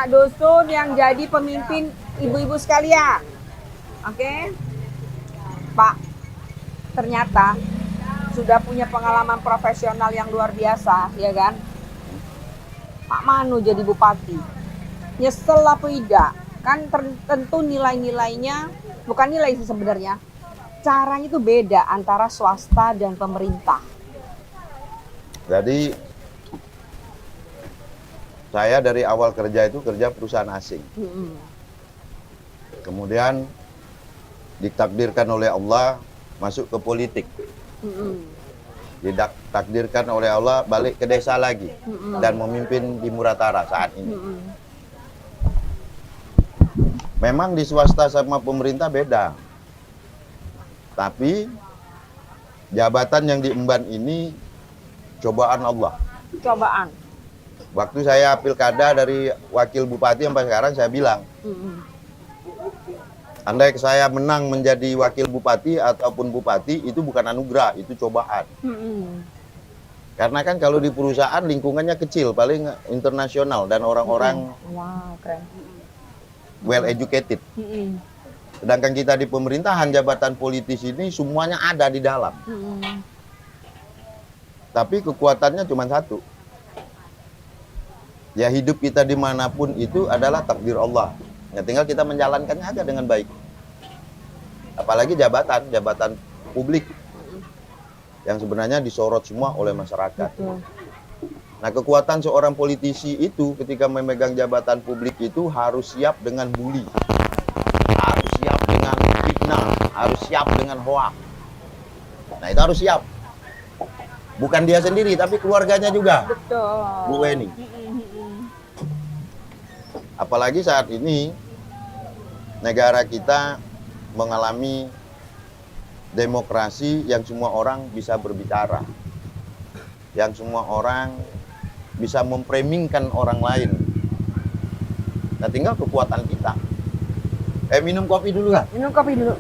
anak dusun yang jadi pemimpin ibu-ibu sekalian. Oke. Pak, ternyata sudah punya pengalaman profesional yang luar biasa, ya kan? Pak Manu jadi bupati. Nyesel apa tidak? Kan tentu nilai-nilainya, bukan nilai sih sebenarnya. Caranya itu beda antara swasta dan pemerintah. Jadi saya dari awal kerja itu kerja perusahaan asing. Kemudian ditakdirkan oleh Allah masuk ke politik. Ditakdirkan oleh Allah balik ke desa lagi dan memimpin di Muratara saat ini. Memang di swasta sama pemerintah beda. Tapi jabatan yang diemban ini cobaan Allah. Cobaan. Waktu saya pilkada dari wakil bupati sampai sekarang saya bilang, andai saya menang menjadi wakil bupati ataupun bupati itu bukan anugerah, itu cobaan. Karena kan kalau di perusahaan lingkungannya kecil, paling internasional dan orang-orang well educated. Sedangkan kita di pemerintahan, jabatan politis ini semuanya ada di dalam. Tapi kekuatannya cuma satu. Ya hidup kita dimanapun itu adalah takdir Allah. Ya tinggal kita menjalankannya aja dengan baik. Apalagi jabatan publik. Yang sebenarnya disorot semua oleh masyarakat. Nah kekuatan seorang politisi itu ketika memegang jabatan publik itu harus siap dengan bully. Harus siap dengan fitnah, harus siap dengan hoak. Nah itu harus siap. Bukan dia sendiri, tapi keluarganya juga. Betul. Bu Weni. Apalagi saat ini negara kita mengalami demokrasi yang semua orang bisa berbicara. Yang semua orang bisa memframingkan orang lain. Nah tinggal kekuatan kita. Minum kopi dulu lah. Minum kopi dulu.